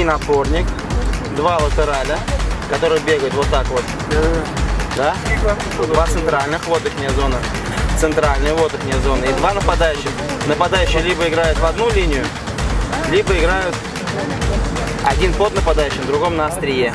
один опорник, два латераля, которые бегают вот так вот. Да? Два центральных, вот их зона. Центральные, вот их зона. И два нападающих. Нападающие либо играют в одну линию, либо играют один под нападающим, другом на острие.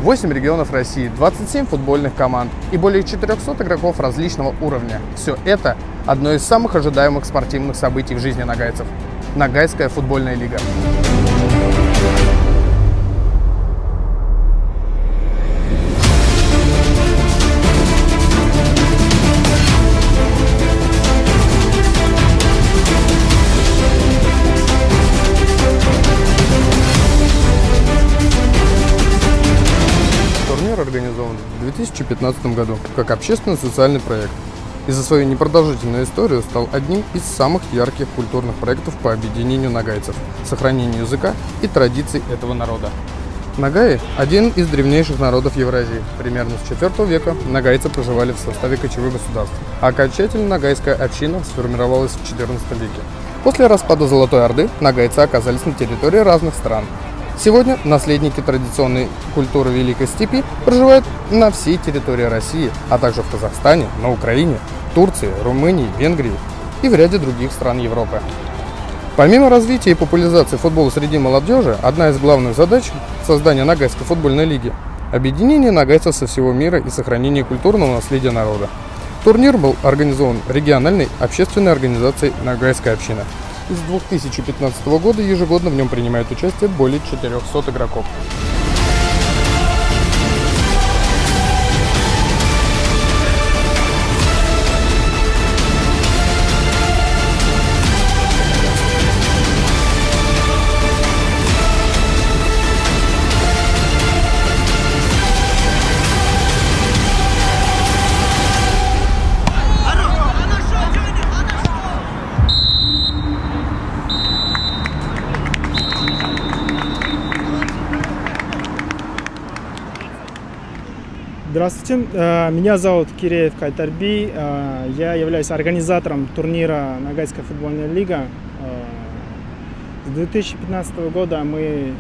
Восемь регионов России, 27 футбольных команд и более 400 игроков различного уровня. Все это одно из самых ожидаемых спортивных событий в жизни нагайцев – Ногайская футбольная лига. Организован в 2015 году как общественно-социальный проект и за свою непродолжительную историю стал одним из самых ярких культурных проектов по объединению ногайцев, сохранению языка и традиций этого народа. Ногаи – один из древнейших народов Евразии. Примерно с IV века ногайцы проживали в составе кочевых государств, а окончательно ногайская община сформировалась в XIV веке. После распада Золотой Орды ногайцы оказались на территории разных стран. Сегодня наследники традиционной культуры Великой Степи проживают на всей территории России, а также в Казахстане, на Украине, Турции, Румынии, Венгрии и в ряде других стран Европы. Помимо развития и популяризации футбола среди молодежи, одна из главных задач – создания Ногайской футбольной лиги – объединение ногайцев со всего мира и сохранение культурного наследия народа. Турнир был организован региональной общественной организацией «Ногайская община». С 2015 года ежегодно в нем принимают участие более 400 игроков. Здравствуйте, меня зовут Киреев Кайтарби, я являюсь организатором турнира Ногайская футбольная лига. С 2015 года мы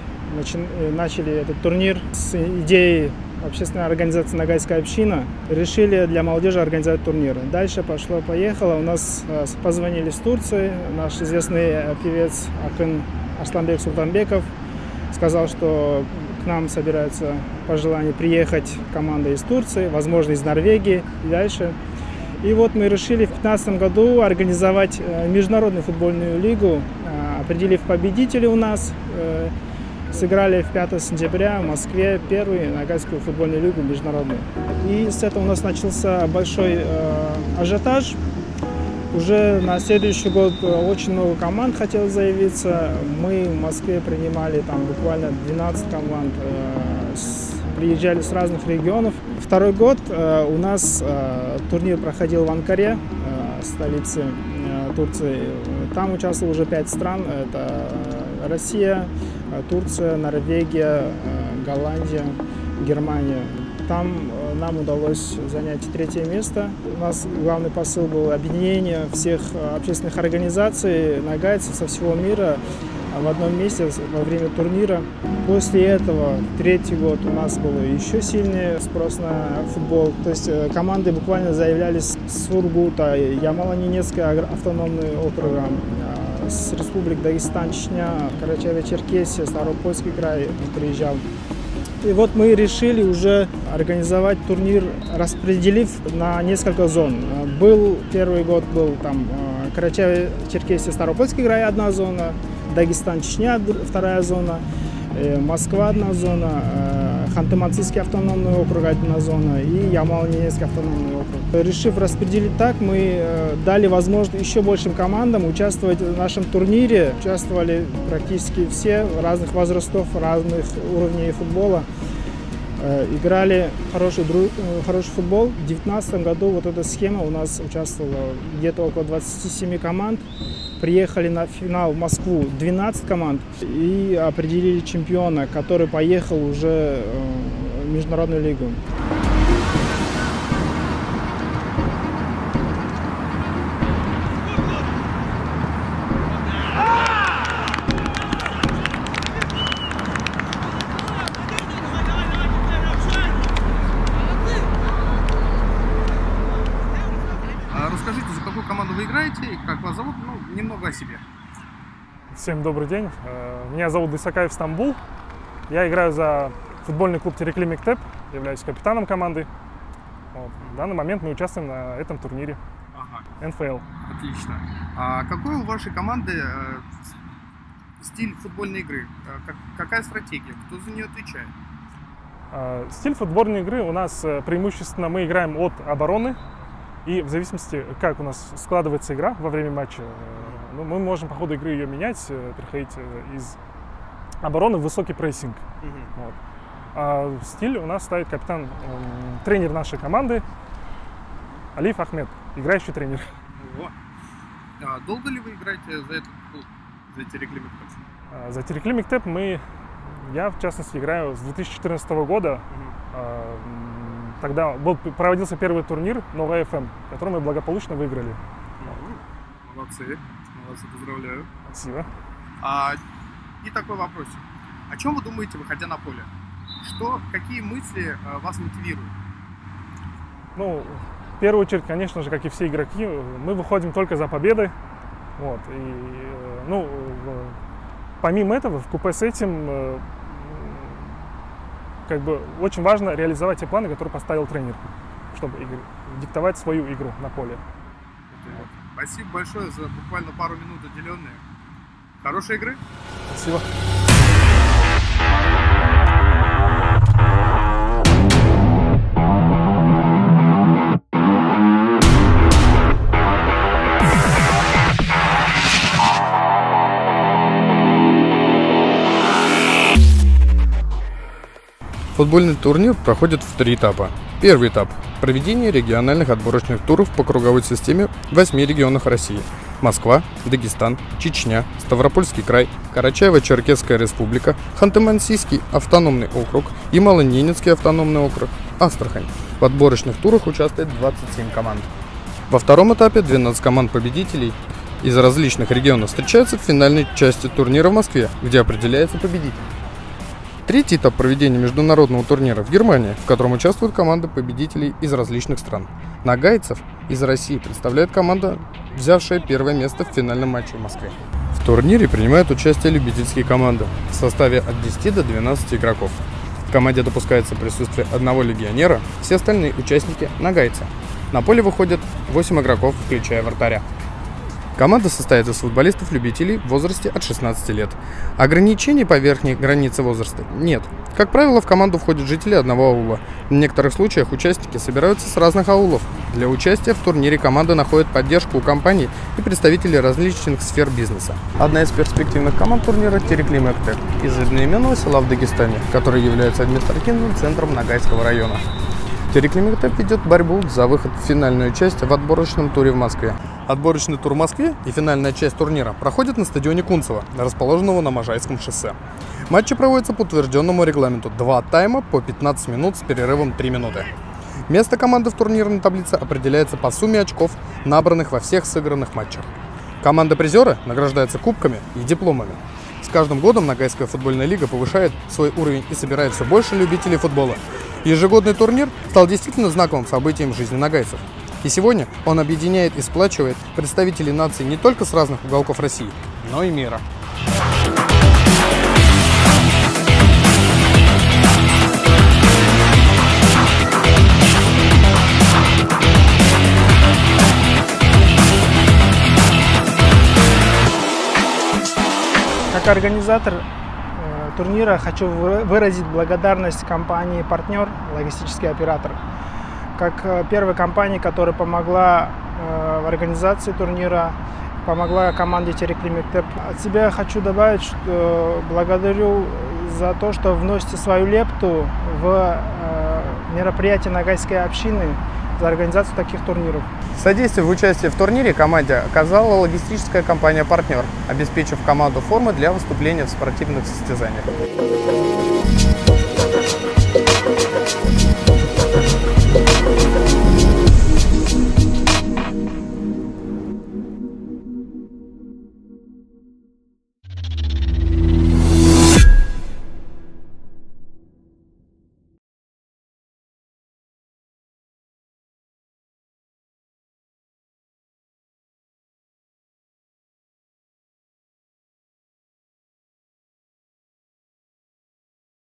начали этот турнир с идеей общественной организации Ногайская община. Решили для молодежи организовать турнир. Дальше пошло-поехало. У нас позвонили с Турции, наш известный певец Акын Арсланбек Султанбеков сказал, что к нам собираются по желанию приехать команда из Турции, возможно, из Норвегии и дальше. И вот мы решили в 2015 году организовать международную футбольную лигу, определив победителей у нас. Сыграли в 5 сентября в Москве первую Ногайскую футбольную лигу международную. И с этого у нас начался большой ажиотаж. Уже на следующий год очень много команд хотело заявиться. Мы в Москве принимали там буквально 12 команд, приезжали с разных регионов. Второй год у нас турнир проходил в Анкаре, столице Турции. Там участвовало уже 5 стран. Это Россия, Турция, Норвегия, Голландия, Германия. Там нам удалось занять 3-е место. У нас главный посыл был объединение всех общественных организаций ногайцев со всего мира в одном месте во время турнира. После этого 3-й год у нас был еще сильнее спрос на футбол. То есть команды буквально заявлялись с Сургута, Ямало-Ненецкая автономный округ, с республик Дагестан, Чечня, Карачаево-Черкесия, Ставропольский край приезжал. И вот мы решили уже организовать турнир, распределив на несколько зон. Первый год был там Карачаево-Черкесия, Ставропольский край одна зона, Дагестан, Чечня вторая зона, Москва одна зона, Ханты-Мансийский автономный округ одна зона и Ямало-Ненецкий автономный округ. Решив распределить так, мы дали возможность еще большим командам участвовать в нашем турнире. Участвовали практически все разных возрастов, разных уровней футбола. играли хороший футбол. В 2019 году вот эта схема у нас участвовала где-то около 27 команд. Приехали на финал в Москву 12 команд и определили чемпиона, который поехал уже в Международную лигу. Расскажите, за какую команду вы играете и как вас зовут? Ну, немного о себе. Всем добрый день. Меня зовут Дысакаев Стамбул. Я играю за футбольный клуб Терекли Мектеп, являюсь капитаном команды. Вот. В данный момент мы участвуем на этом турнире. НФЛ. Отлично. А какой у вашей команды стиль футбольной игры? Какая стратегия? Кто за нее отвечает? Стиль футбольной игры у нас преимущественно мы играем от обороны. И в зависимости, как у нас складывается игра во время матча, ну, мы можем по ходу игры ее менять, переходить из обороны в высокий прессинг. Вот. А стиль у нас ставит капитан, тренер нашей команды Алиев Ахмед, играющий тренер. Долго ли вы играете за этот клуб, за Терекли Мектеп? За Терекли Мектеп я в частности играю с 2014 года. Тогда проводился первый турнир Новая ФМ, который мы благополучно выиграли. Молодцы, поздравляю. Спасибо. И такой вопрос. О чем вы думаете, выходя на поле? Какие мысли вас мотивируют? Ну, в первую очередь, конечно же, как и все игроки, мы выходим только за победой. Вот. И, помимо этого, вкупе с этим, очень важно реализовать те планы, которые поставил тренер, чтобы диктовать свою игру на поле. Спасибо большое за буквально пару минут уделенные. Хорошей игры. Спасибо. Футбольный турнир проходит в 3 этапа. Первый этап – проведение региональных отборочных туров по круговой системе в 8 регионах России. Москва, Дагестан, Чечня, Ставропольский край, Карачаево-Черкесская республика, Ханты-Мансийский автономный округ, Ямало-Ненецкий автономный округ, Астрахань. В отборочных турах участвует 27 команд. Во втором этапе 12 команд победителей из различных регионов встречаются в финальной части турнира в Москве, где определяется победитель. Третий этап проведения международного турнира в Германии, в котором участвуют команды победителей из различных стран. Нагайцев из России представляет команда, взявшая первое место в финальном матче в Москве. В турнире принимают участие любительские команды в составе от 10 до 12 игроков. В команде допускается присутствие одного легионера, все остальные участники – нагайцы. На поле выходят 8 игроков, включая вратаря. Команда состоит из футболистов-любителей в возрасте от 16 лет. Ограничений по верхней границе возраста нет. Как правило, в команду входят жители одного аула. В некоторых случаях участники собираются с разных аулов. Для участия в турнире команда находит поддержку у компаний и представителей различных сфер бизнеса. Одна из перспективных команд турнира – Терекли Мектеп из одноименного села в Дагестане, который является административным центром Ногайского района. Терекли Мектеп ведет борьбу за выход в финальную часть в отборочном туре в Москве. Отборочный тур в Москве и финальная часть турнира проходит на стадионе Кунцево, расположенного на Можайском шоссе. Матчи проводятся по утвержденному регламенту. 2 тайма по 15 минут с перерывом 3 минуты. Место команды в турнирной таблице определяется по сумме очков, набранных во всех сыгранных матчах. Команда-призеры награждаются кубками и дипломами. С каждым годом Ногайская футбольная лига повышает свой уровень и собирает все больше любителей футбола. Ежегодный турнир стал действительно знаковым событием в жизни ногайцев. И сегодня он объединяет и сплачивает представителей наций не только с разных уголков России, но и мира. Как организатор турнира хочу выразить благодарность компании-партнер, логистический оператор. Как первой компании, которая помогла в организации турнира, помогла команде Терекли Мектеп. От себя хочу добавить, что благодарю за то, что вносите свою лепту в мероприятия нагайской общины за организацию таких турниров. Содействие в участии в турнире команде оказала логистическая компания «Партнер», обеспечив команду формы для выступления в спортивных состязаниях.